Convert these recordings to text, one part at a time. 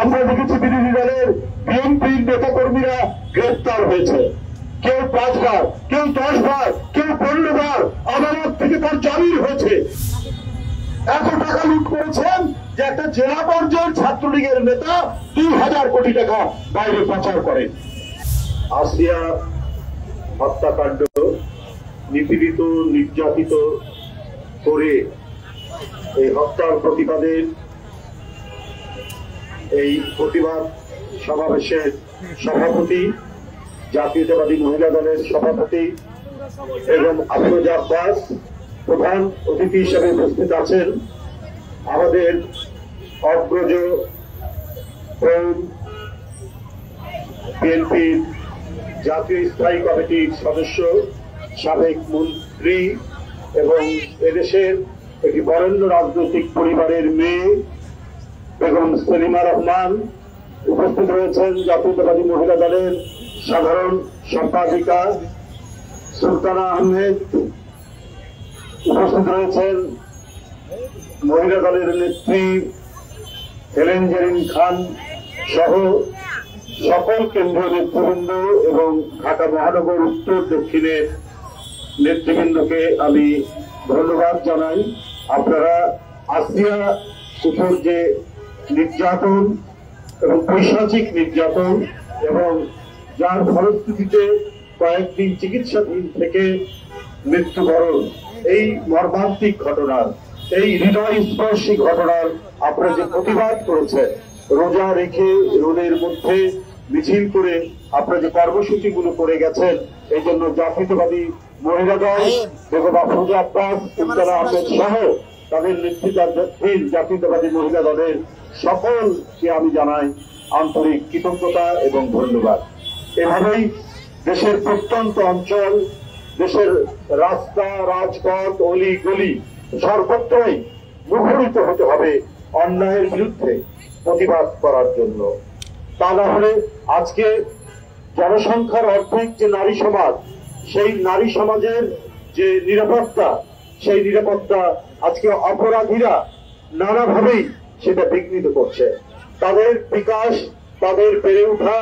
আমরা দেখেছি বিরোধী দলের বিএনপির নেতাকর্মীরা গ্রেপ্তার হয়েছে, কেউ 5 বার, কেউ 10 বার, কেউ 15 বার আদালত থেকে তার জামিন হয়েছে। এত টাকা লুট করেছেন যে একটা জেলা পর্যায়ের ছাত্রলীগের নেতা 2000 কোটি টাকা বাইরে পাচার করেন। আসিয়া হত্যাকাণ্ড নিপীড়িত নির্যাতিত করে এই হত্যার প্রতিবাদে এই প্রতিবাদ সমাবেশের সভাপতি, জাতীয়তাবাদী মহিলা দলের সভাপতি এবং আফরোজা আব্বাস প্রধান অতিথি হিসেবে উপস্থিত আছেন। আমাদের অগ্রজ বিএনপির জাতীয় স্থায়ী কমিটির সদস্য, সাবেক মন্ত্রী এবং এদেশের একটি বরেণ্য রাজনৈতিক পরিবারের মেয়ে বেগম সেলিমা রহমান উপস্থিত রয়েছেন। জাতীয়তাবাদী মহিলা দলের সাধারণ সম্পাদিকা সুলতানা আহমেদ উপস্থিত রয়েছেন। মহিলা দলের নেত্রী হেলেন জেরিন খান সহ সকল কেন্দ্রীয় নেতৃবৃন্দ এবং ঢাকা মহানগর উত্তর দক্ষিণের নেতৃবৃন্দকে আমি ধন্যবাদ জানাই। আপনারা আসিয়া উপর যে নির্যাতন এবং পৈশাচিক নির্যাতন এবং যার ফলশ্রুতিতে কয়েকদিন চিকিৎসাধীন থেকে মৃত্যুবরণ, এই মর্মান্তিক ঘটনার, এই হৃদয় স্পর্শী ঘটনার আপনারা যে প্রতিবাদ করেছেন, রোজা রেখে রোদের মধ্যে মিছিল করে আপনারা যে কর্মসূচিগুলো করে গেছেন, এই জন্য জাতীয়তাবাদী মহিলা দল বেগম আফরোজা আব্বাস, সুলতানা আহমেদ সহ তাদের নেতৃত্বাধীন জাতীয়তাবাদী মহিলা দলের সকলকে আমি জানাই আন্তরিক কৃতজ্ঞতা এবং ধন্যবাদ। এভাবেই দেশের প্রত্যন্ত অঞ্চল, দেশের রাস্তা, রাজপথ, অলি গলি সর্বত্রই মুখরিত হতে হবে অন্যায়ের বিরুদ্ধে প্রতিবাদ করার জন্য। তা না হলে আজকে জনসংখ্যার অর্ধেক যে নারী সমাজ, সেই নারী সমাজের যে নিরাপত্তা, সেই নিরাপত্তা আজকে অপরাধীরা নানাভাবেই সেটা বিঘ্নিত করছে। তাদের বিকাশ, তাদের বেড়ে ওঠা,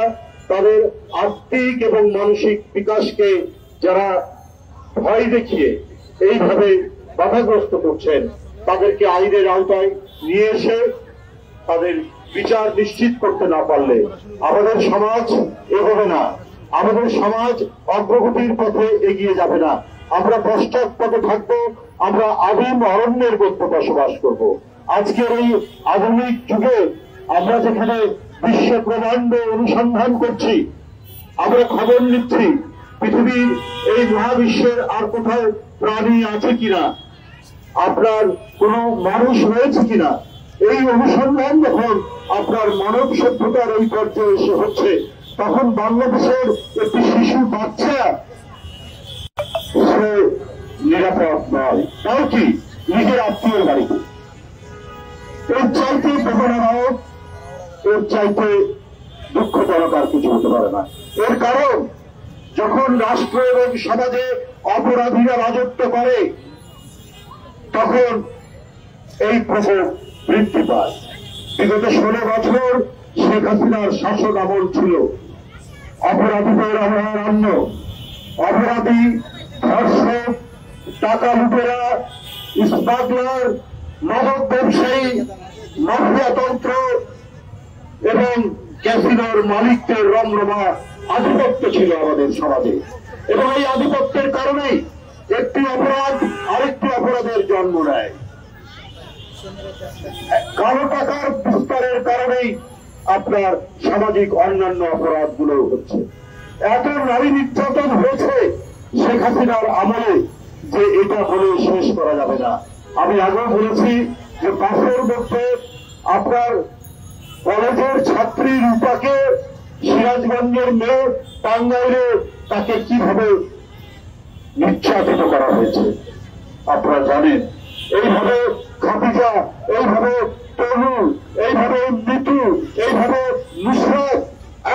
তাদের আর্থিক এবং মানসিক বিকাশকে যারা ভয় দেখিয়ে এইভাবে বাধাগ্রস্ত করছেন, তাদেরকে আইনের আওতায় নিয়ে এসে তাদের বিচার নিশ্চিত করতে না পারলে আমাদের সমাজ এগোবে না, আমাদের সমাজ অগ্রগতির পথে এগিয়ে যাবে না। আমরা পশ্চাৎপদে থাকবো, আমরা আদিম অরণ্যের মধ্যে বসবাস করব। আজকের এই আধুনিক যুগে আমরা যেখানে বিশ্ব ব্রহ্মাণ্ড অনুসন্ধান করছি, আমরা খবর নিচ্ছি পৃথিবীর এই মহাবিশ্বের আর কোথাও প্রাণী আছে কিনা, আপনার কোন মানুষ রয়েছে কিনা, এই অনুসন্ধান যখন আপনার মানব সভ্যতার এই পর্যায়ে এসে হচ্ছে, তখন বাংলাদেশের একটি শিশু বাচ্চা সে নিরাপদ নয়, তাও কি নিজের আত্মীয়ের বাড়িতে। এর চাইতে বেদনাদায়ক, এর চাইতে দুঃখজনক আর কিছু হতে পারে না। এর কারণ যখন রাষ্ট্র এবং সমাজে অপরাধীরা রাজত্ব করে, তখন এই প্রকোপ বৃদ্ধি পায়। বিগত 16 বছর শেখ হাসিনার শাসন আমল ছিল অপরাধীদের অভয়ারণ্য। অপরাধী, ধর্ষক, টাকা লুটেরা, স্মাগলার, মাদক ব্যবসায়ী, মাফিয়াতন্ত্র এবং ক্যাসিনোর মালিকদের রমরমা আধিপত্য ছিল আমাদের সমাজে। এবং এই আধিপত্যের কারণেই একটি অপরাধ আরেকটি অপরাধের জন্ম নেয়। কালো টাকার বিস্তারের কারণেই আপনার সামাজিক অন্যান্য অপরাধগুলো হচ্ছে। এত নারী নির্যাতন হয়েছে শেখ হাসিনার আমলে যে এটা বলে শেষ করা যাবে না। আমি আগেও বলেছি যে বাসের মধ্যে আপনার কলেজের ছাত্রী রূপাকে সিরাজগঞ্জের মেয়ে টাঙ্গাইলে তাকে কিভাবে নির্যাতিত করা হয়েছে আপনারা জানেন। এইভাবে খাদিজা, এইভাবে তনু, এইভাবে মিতু, এইভাবে নুসরাত,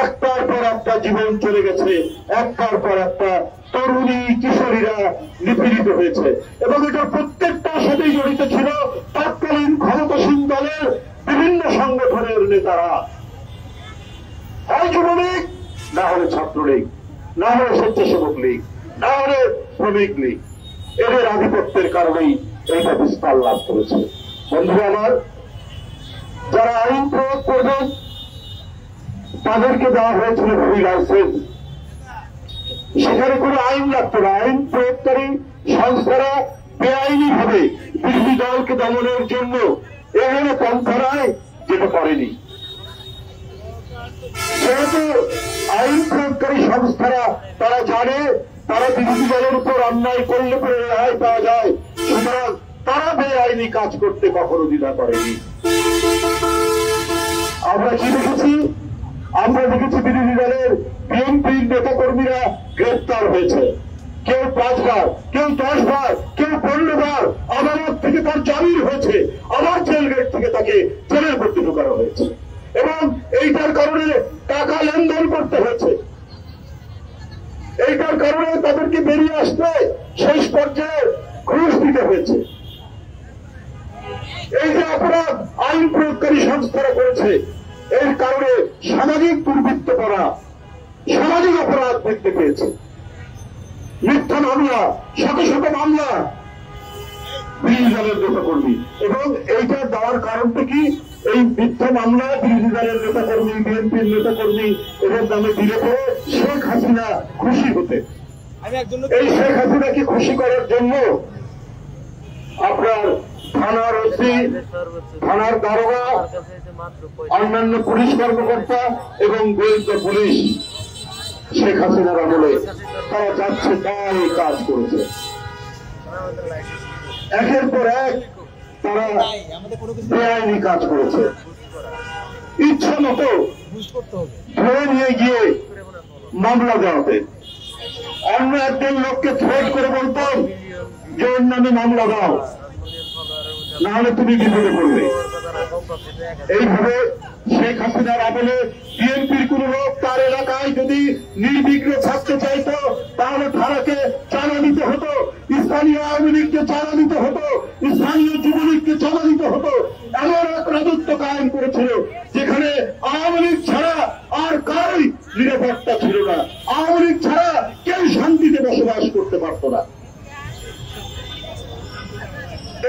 একটার পর একটা জীবন চলে গেছে, একটার পর একটা তরুণী কিশোরীরা নিপীড়িত হয়েছে। এবং এটা প্রত্যেকটার সাথেই জড়িত ছিল তৎকালীন ক্ষমতাসীন দলের বিভিন্ন সংগঠনের নেতারা। যুবলীগ, না হলে ছাত্রলীগ, না হলে স্বেচ্ছাসেবক লীগ, না হলে শ্রমিক লীগ। এদের আধিপত্যের কারণেই এইটা বিস্তার লাভ করেছে। বন্ধুরা আমার, যারা আইন প্রয়োগ করবেন তাদেরকে দেওয়া হয়েছিল ফ্রি লাইসেন্স। সেখানে কোনো আইন লাগতো না। আইন প্রয়োগকারী সংস্থারা বেআইনি ভাবে বিরোধী দলকে দমনের জন্য এখানে পন্থারায় যেতে পারেনি। যেহেতু আইন প্রয়োগকারী সংস্থারা তারা জানে তারা বিরোধী দলের উপর অন্যায় করলে পরে রেহাই পাওয়া যায়, সুতরাং তারা বেআইনি কাজ করতে কখনো দ্বিধা করেনি। আমরা কি দেখেছি? আমরা দেখেছি বিরোধী দলের বিএনপির নেতা কর্মীরা গ্রেপ্তার হয়েছে। কেউ 5 বার, কেউ 10 বার, কেউ 15 বার আদালত থেকে তার জামিন হয়েছে, আবার জেল গেট থেকে তাকে জেলের মধ্যে ঢোকানো হয়েছে এবং এইটার কারণে টাকা লেনদেন করতে হয়েছে। এইটার কারণে তাদেরকে বেরিয়ে আসতে শেষ পর্যায়ে ঘুষ দিতে হয়েছে। এই যে অপরাধ আইন প্রয়োগকারী সংস্থারা করেছে, এর কারণে সামাজিক দুর্বৃত্ত করা, সামাজিক অপরাধ বৃদ্ধি পেয়েছে। মিথ্যা মামলা, শত শত মামলা বিরোধী দলের নেতা কর্মী, এবং এইটা দেওয়ার কারণটা কি? এই মিথ্যা মামলা বিরোধী দলের নেতা কর্মী, বিএনপির নেতা কর্মী এদের নামে দিলে পরে শেখ হাসিনা খুশি হতে। এই শেখ হাসিনাকে খুশি করার জন্য আপনার থানার ওসি, থানার দারোগা, অন্যান্য পুলিশ কর্মকর্তা এবং গোয়েন্দা পুলিশ শেখ হাসিনার আমলে তারা যাচ্ছে তাই কাজ করেছে। একের পর এক তারা বেআইনি কাজ করেছে। ইচ্ছা মতো ধরে নিয়ে গিয়ে মামলা দেওয়াতে অন্য একজন লোককে থ্রেট করে বলতেন যে ওর নামে মামলা দাও, না হলে তুমি বিপদে পড়বে। এইভাবে শেখ হাসিনার আমলে বিএনপির কোন লোক তার এলাকায় যদি নির্বিঘ্ন থাকতে চাইতো তাহলে থানাকে চাঁদা দিতে হতো, স্থানীয় আওয়ামী লীগকে চাঁদা দিতে হতো, স্থানীয় যুবলীগকে চাঁদা দিতে হতো। এমন এক রাজত্ব কায়েম করেছিল যেখানে আওয়ামী লীগ ছাড়া আর কারোই নিরাপত্তা ছিল না, আওয়ামী লীগ ছাড়া কেউ শান্তিতে বসবাস করতে পারত না।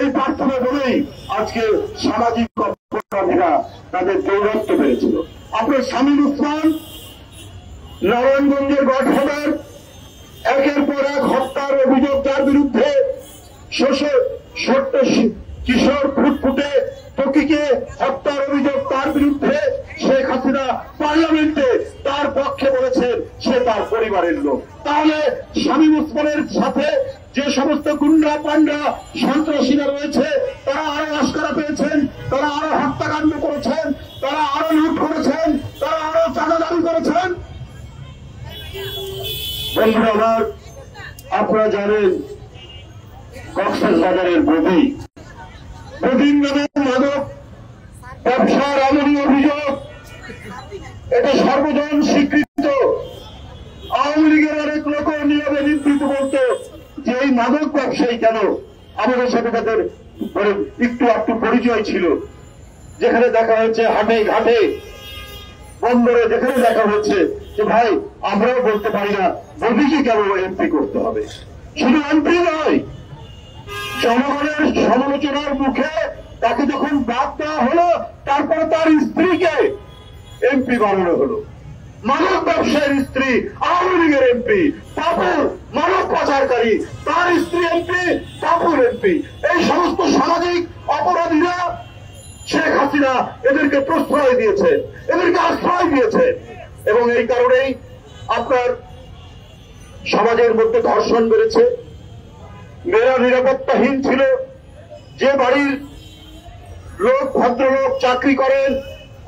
এই প্রার্থনা বলেই আজকে সামাজিক অপরাধীরা তাদের দৌরাত্ম্য পেরেছিল। আপনার শামীম ওসমান নারায়ণগঞ্জের গডফাদার, একের পর এক হত্যার অভিযোগ তার বিরুদ্ধে, ছোট্ট কিশোর ফুটফুটে টকিকে হত্যার অভিযোগ তার বিরুদ্ধে। শেখ হাসিনা পার্লামেন্টে তার পক্ষে বলেছেন সে তার পরিবারের লোক। তাহলে শামীম ওসমানের সাথে যে সমস্ত গুন্ডা পান্ডা সন্ত্রাসীরা রয়েছে তারা আরো আস্কারা পেয়েছেন, তারা আরো হত্যাকাণ্ড করেছেন, তারা আরো লুট করেছেন, তারা আরো চাঁদা দাবি করেছেন। বন্ধুরা আমার, আপনারা জানেন কক্সবাজারের বদিন নামে মাদক ব্যবসার এমনই অভিযোগ, এটা সর্বজন স্বীকৃত। আওয়ামী লীগের অনেক লোক নীরবে নিবৃত্ত বলতো যে এই মাদক ব্যবসায়ী কেন, আমাদের সাথে তাদের একটু একটু পরিচয় ছিল। যেখানে দেখা হয়েছে হাটে ঘাটে বন্দরে, যেখানে দেখা হচ্ছে যে ভাই আমরাও বলতে পারি না মোদীকে কেন এমপি করতে হবে। শুধু এমপি নয়, জনগণের সমালোচনার মুখে তাকে যখন বাদ দেওয়া হলো তারপরে তার স্ত্রীকে এমপি বানানো হলো। মানব ব্যবসায়ীর স্ত্রী আওয়ামী লীগের এমপি, পাপুর মানব পাচারকারী তার স্ত্রী এমপি, পাপুর এমপি। এই সমস্ত সামাজিক অপরাধীরা শেখ হাসিনা এদেরকে প্রশ্রয় দিয়েছে, এদেরকে আশ্রয় দিয়েছে, এবং এই কারণেই আপনার সমাজের মধ্যে ধর্ষণ বেড়েছে। মেয়েরা নিরাপত্তাহীন ছিল। যে বাড়ির লোক, ভদ্রলোক চাকরি করেন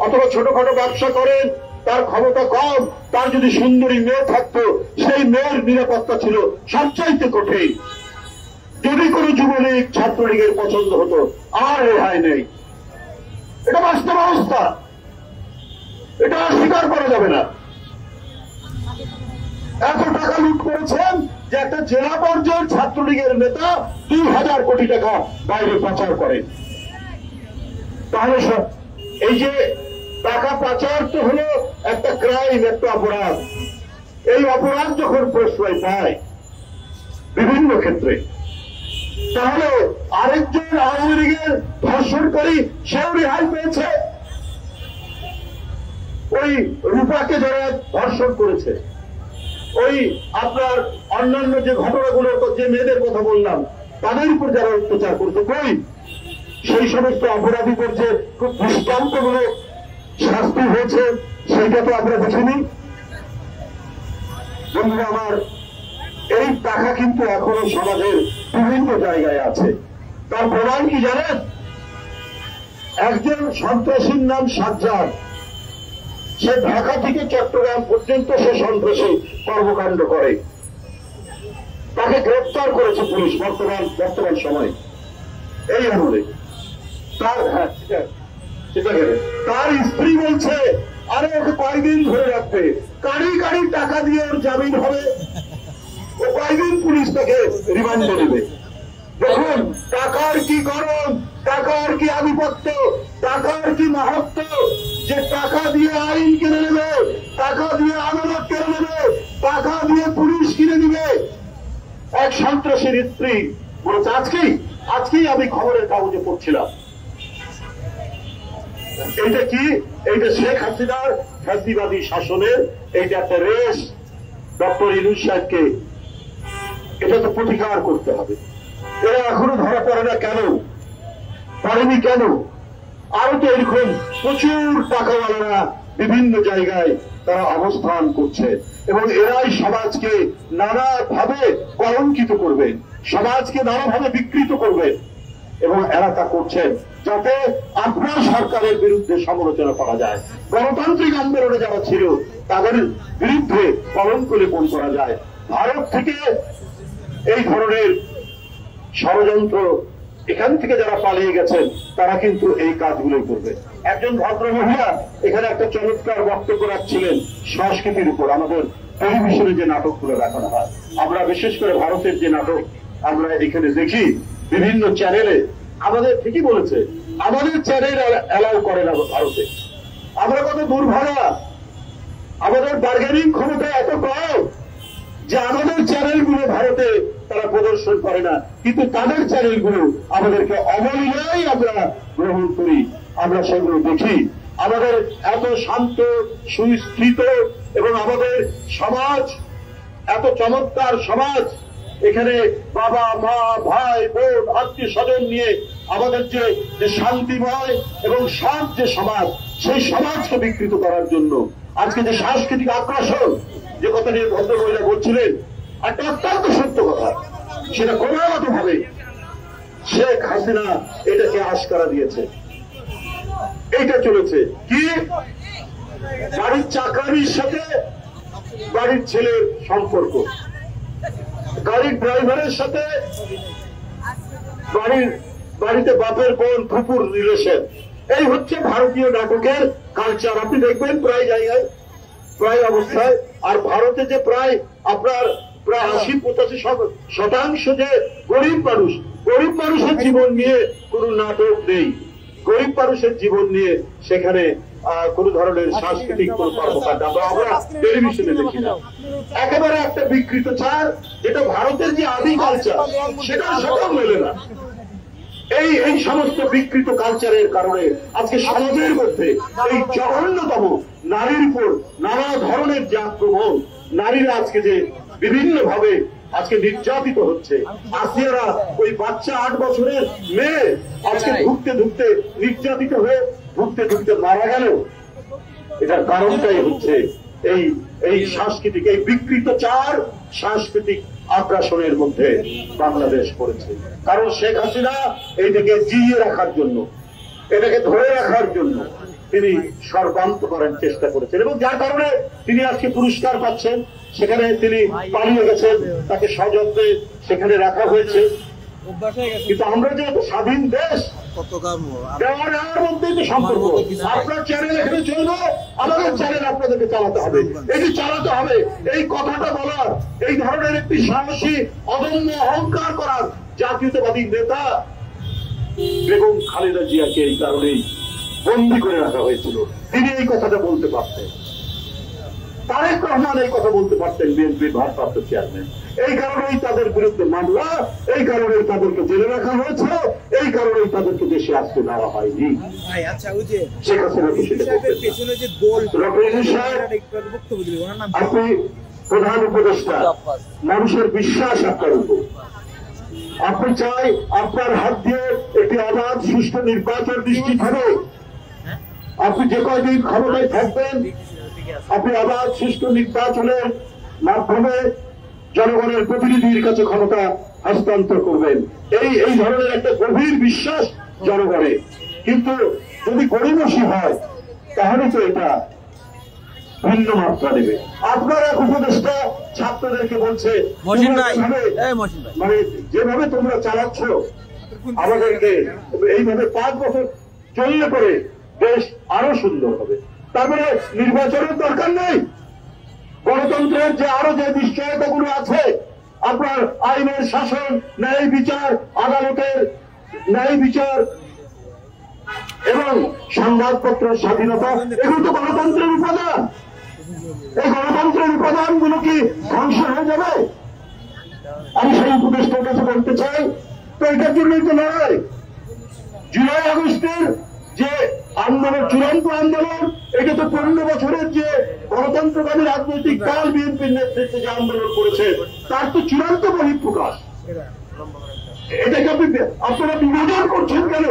অথবা ছোটখাটো ব্যবসা করেন, তার ক্ষমতা কম, তার যদি সুন্দরী মেয়ে থাকতো সেই মেয়ের নিরাপত্তা ছিল সবচাইতে কঠিন। যদি কোনো যুবলীগ ছাত্রলীগের পছন্দ হতো আর রেহাই নেই। এটা বাস্তব অবস্থা, এটা স্বীকার করা যাবে না। এত টাকা লুট করেছেন যে একটা জেলা পর্যায়ের ছাত্রলীগের নেতা 2000 কোটি টাকা বাইরে পাচার করেন। তাহলে এই যে টাকা পাচার তো হলো এক একটা ক্রাইম, একটা অপরাধ। এই অপরাধ যখন প্রশ্রয় পায় বিভিন্ন ক্ষেত্রে, তাহলে আরেকজন আওয়ামী লীগের ধর্ষণকারী সেও রেহাই পেয়েছে। ওই রূপাকে যারা ধর্ষণ করেছে, ওই আপনার অন্যান্য যে ঘটনাগুলো, যে মেয়েদের কথা বললাম, তাদের উপর যারা অত্যাচার করেছে, কই সেই সমস্ত অপরাধীদের যে খুব দৃষ্টান্তমূলক শাস্তি হয়েছে সেইটা তো আমরা দেখিনি। বন্ধুরা আমার, এই টাকা কিন্তু এখনো সমাজের বিভিন্ন জায়গায় আছে। তার প্রমাণ কি জানেন? একজন সন্ত্রাসীর নাম সাজ্জাদ, সে ঢাকা থেকে চট্টগ্রাম পর্যন্ত সে সন্ত্রাসী কর্মকাণ্ড করে। তাকে গ্রেপ্তার করেছে পুলিশ বর্তমান সময়ে। এই আমলে তার স্ত্রী বলছে, আরে ওকে কয়েকদিন ধরে রাখবে, কারি কারি টাকা দিয়ে ওর জামিন হবে, ও কয়েকদিন পুলিশ তাকে রিমান্ডে নেবে। দেখুন টাকার কি গরম, টাকার কি আধিপত্য, টাকার কি মাহাত্ম, যে টাকা দিয়ে আইন কিনে নেবে, টাকা দিয়ে আদালত কিনে নেবে, টাকা দিয়ে পুলিশ কিনে নিবে। এক সন্ত্রাসীর স্ত্রী বলেছে, আজকেই আমি খবরের কাগজে পড়ছিলাম। এইটা কি? এইটা শেখ হাসিনার ফ্যাসিবাদী শাসনের এইটা একটা রেশ। ডক্টর ইউনূস সাহেবকে এটা তো প্রতিকার করতে হবে। এরা এখনো ধরা পড়ে না কেন? পারেনি কেন? আরো তো এরকম প্রচুর টাকাওয়ালারা বিভিন্ন জায়গায় তারা অবস্থান করছে এবং এরাই সমাজকে নানাভাবে কলঙ্কিত করবেন, সমাজকে নানাভাবে বিকৃত করবেন এবং এরা তা করছেন যাতে আপনার সরকারের বিরুদ্ধে সমালোচনা করা যায়, গণতান্ত্রিক আন্দোলনে যারা ছিল তাদের বিরুদ্ধে কলঙ্ক লেপন করা যায়। ভারত থেকে এই ধরনের ষড়যন্ত্র, এখান থেকে যারা পালিয়ে গেছেন তারা কিন্তু এই কাজগুলো করবে। একজন ভদ্র মহিলা এখানে একটা চমৎকার বক্তব্য রাখছিলেন সংস্কৃতির উপর। আমাদের টেলিভিশনে যে নাটকগুলো দেখানো হয়, আমরা বিশেষ করে ভারতের যে নাটক আমরা এখানে দেখি বিভিন্ন চ্যানেলে, আমাদের ঠিকই বলেছে, আমাদের চ্যানেল অ্যালাউ করে না ভারতে। আমরা কত দুর্ভাগা, আমাদের বার্গেনিং ক্ষমতা এত কম যে আমাদের চ্যানেলগুলো ভারতে তারা প্রদর্শন করে না, কিন্তু তাদের চ্যানেলগুলো আমাদেরকে অবলীলায় আমরা গ্রহণ করি, আমরা সেগুলো দেখি। আমাদের এত শান্ত সুস্থিত এবং আমাদের সমাজ এত চমৎকার সমাজ, এখানে বাবা মা ভাই বোন আত্মীয় স্বজন নিয়ে আমাদের যে শান্তিময় এবং সৎ যে সমাজ, সেই সমাজকে বিকৃত করার জন্য আজকে যে সাংস্কৃতিক আগ্রাসন, যে কথা নিয়ে ভদ্রমহিলা বলছিলেন, একটা অত্যন্ত সত্য কথা, সেটা ক্রমাগত ভাবে শেখ হাসিনা এটাকে আশকারা দিয়েছে। এইটা চলেছে কি, বাড়ির চাকরানির সাথে বাড়ির ছেলের সম্পর্ক, গাড়ির ড্রাইভারের সাথে বাড়িতে বাপের বোন ফুপুর রিলেশন। এই হচ্ছে ভারতীয় নাটকের কালচার। আপনি দেখবেন প্রায় জায়গায়, প্রায় অবস্থায়। আর ভারতে যে প্রায় 80-85% যে গরিব মানুষের জীবন নিয়ে কোন নাটক নেই, গরিব মানুষের জীবন নিয়ে সেখানে কোন ধরনের সাংস্কৃতিক কোন কর্মকাণ্ড আমরা টেলিভিশনে দেখি না। একেবারে একটা বিকৃত চার, যেটা ভারতের যে আদি কালচার সেটার সাথেও মেলে না। এই সমস্ত বিকৃত কালচারের কারণে আজকে সমাজের মধ্যে এই জঘন্যতম নারীর উপর নানা ধরনের যে আক্রমণ, নারীরা আজকে যে বিভিন্ন ভাবে আজকে নির্যাতিত হচ্ছে। আসিয়ারা ওই বাচ্চা 8 বছরের মেয়ে আজকে ধুকতে নির্যাতিত হয়ে ধুকতে মারা গেল। এটার কারণটাই হচ্ছে এই সাংস্কৃতিক, এই বিকৃত চার সাংস্কৃতিক আগ্রাসনের মধ্যে বাংলাদেশ পড়েছে। কারণ শেখ হাসিনা এইটাকে জিইয়ে রাখার জন্য, এটাকে ধরে রাখার জন্য তিনি সর্বান্ত করার চেষ্টা করেছেন এবং যার কারণে তিনি আজকে পুরস্কার পাচ্ছেন। সেখানে তিনি পালিয়ে গেছেন, তাকে সযত্নে সেখানে রাখা হয়েছে। কিন্তু আমরা যে একটা স্বাধীন দেশ, দেওয়ার মধ্যেই তো সম্পর্ক। আপনার চ্যানেল এখানে চলবে, আমাদের চ্যানেল আপনাদেরকে চালাতে হবে। এই যে চালাতে হবে, এই কথাটা বলার, এই ধরনের একটি সাহসী অদম্য অহংকার করার জাতীয়তাবাদী নেতা বেগম খালেদা জিয়াকে এই কারণেই বন্দী করে রাখা হয়েছিল। তিনি এই কথাটা বলতে পারতেন। তারেক রহমান এই কথা বলতে পারতেন, বিএনপির ভারপ্রাপ্ত চেয়ারম্যান। এই কারণেই তাদের বিরুদ্ধে মামলা, এই কারণেই তাদেরকে জেলে রাখা হয়েছে, এই কারণেই তাদেরকে দেশে আসতে দেওয়া হয়নি। শেখ হাসিনাকে আপনি প্রধান উপদেষ্টা, মানুষের বিশ্বাস আপনার উপর। আপনি চাই আপনার হাত দিয়ে একটি অবাধ সুষ্ঠু নির্বাচন নিশ্চিত হবে। আপনি যে কয়দিন ক্ষমতায় থাকবেন, আপনি অবাধ সুষ্ঠু নির্বাচনের মাধ্যমে জনগণের প্রতিনিধির কাছে ক্ষমতা হস্তান্তর করবেন। এই ধরনের একটা গভীর বিশ্বাস জনগণের। কিন্তু যদি গড়িমসি হয় তাহলে তো এটা ভিন্ন মাত্রা নেবে। আপনার এক উপদেষ্টা ছাত্রদেরকে বলছে, মানে যেভাবে তোমরা চালাচ্ছ আমাদেরকে, এইভাবে 5 বছর চললে পরে দেশ আরো সুন্দর হবে। তারপরে নির্বাচনের দরকার নেই। গণতন্ত্রের যে আরো যে নিশ্চয়তাগুলো আছে, আপনার আইনের শাসন, ন্যায় বিচার, আদালতের ন্যায় বিচার এবং সংবাদপত্রের স্বাধীনতা, এগুলো তো গণতন্ত্রের উপাদান। এই গণতন্ত্রের উপাদানগুলো কি ধ্বংস হয়ে যাবে? আমি সেই উপদেষ্টার কাছে বলতে চাই, তো এটার জন্যই তো লড়াই। জুলাই আগস্টের যে আন্দোলন, চূড়ান্ত আন্দোলন, এটা তো 15 বছরের যে গণতন্ত্রকামী রাজনৈতিক দল বিএনপির নেতৃত্বে যে আন্দোলন করেছে, তার তো চূড়ান্ত বহিঃপ্রকাশ। এটাকে আপনারা বিভাজন করছেন কেন?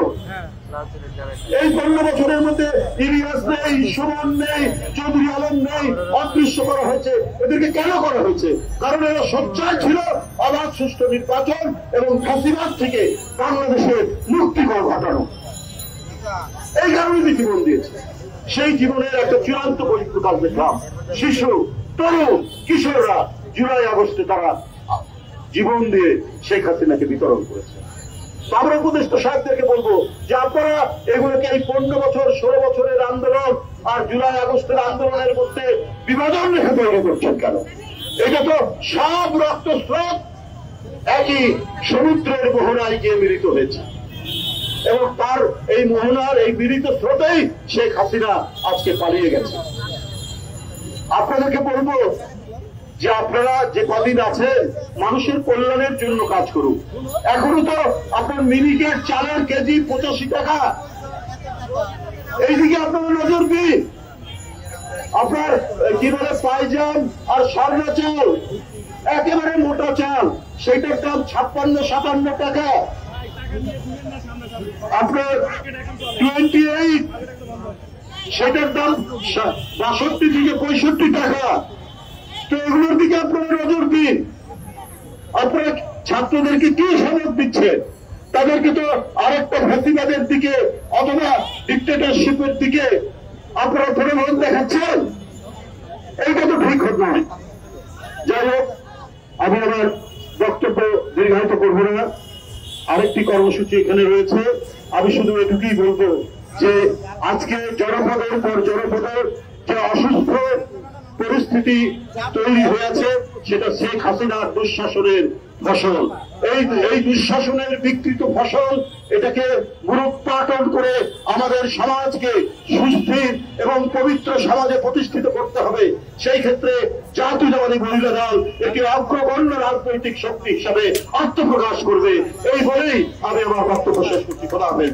এই 15 বছরের মধ্যে ইলিয়াস নেই, সুমন নেই, চৌধুরী আলম নেই, অদৃশ্য করা হয়েছে। এদেরকে কেন করা হয়েছে? কারণ এরা সোচ্চার ছিল অবাধ সুষ্ঠু নির্বাচন এবং ফাঁসিবাদ থেকে বাংলাদেশের মুক্তিকর ঘটানো। এই কারণে জীবন দিয়েছে। সেই জীবনের একটা চূড়ান্ত বহিঃপ্রকাশ দেখলাম। শিশু, তরুণ, কিশোররা জুলাই আগস্টে তারা জীবন দিয়ে শেখ হাসিনাকে বিতরণ করেছে। আমরা উপদেষ্টা সাহেবদেরকে বলবো যে আপনারা এগুলোকে এই 15 বছর 16 বছরের আন্দোলন আর জুলাই আগস্টের আন্দোলনের মধ্যে বিভাজন রেখে তৈরি করছেন কেন? এটা তো সব রক্তস্রোত একই সমুদ্রের মোহনায় গিয়ে মিলিত হয়েছে এবং তার এই মোহনার এই মিলিত স্রোতেই শেখ হাসিনা আজকে পালিয়ে গেছে। আপনাদেরকে বলবো যে আপনারা যে কদিন আছেন মানুষের কল্যাণের জন্য কাজ করুন। এখনো তো আপনার মিনিকেট চালের কেজি 85 টাকা, এইদিকে আপনারা নজর দিন। আপনার কি বলে পাইজাম আর স্বর্ণ চাল, একেবারে মোটা চাল, সেইটার দাম 56-57 টাকা। আপনার 28, সেটার দাম 62-65 টাকা। তো এগুলোর দিকে আপনারা নজর দিন। আপনারা ছাত্রদেরকে কি সনদ দিচ্ছেন? তাদেরকে তো আরেকটা ফ্যাসিবাদের দিকে অথবা ডিক্টেটরশিপের দিকে আপনারা প্রলোভন দেখাচ্ছেন। এইটা তো ঠিক নয়। যাই হোক, আমি আমার বক্তব্য দীর্ঘায়িত করবো না। আরেকটি কর্মসূচি এখানে রয়েছে। আমি শুধু এটুকুই বলবো যে আজকে জনপদের পর জনপদের যে অসুস্থ পরিস্থিতি তৈরি হয়েছে, সেটা শেখ হাসিনার দুঃশাসনের ফসল। এই দুঃশাসনের বিকৃত ফসল, এটাকে মূলোৎপাটন করে আমাদের সমাজকে সুস্থির এবং পবিত্র সমাজে প্রতিষ্ঠিত করতে হবে। সেই ক্ষেত্রে জাতীয়তাবাদী মহিলা দল একটি অগ্রগণ্য রাজনৈতিক শক্তি হিসাবে আত্মপ্রকাশ করবে। এই বলেই আমি আমার বক্তব্য শেষ করছি। খোদা হাফেজ।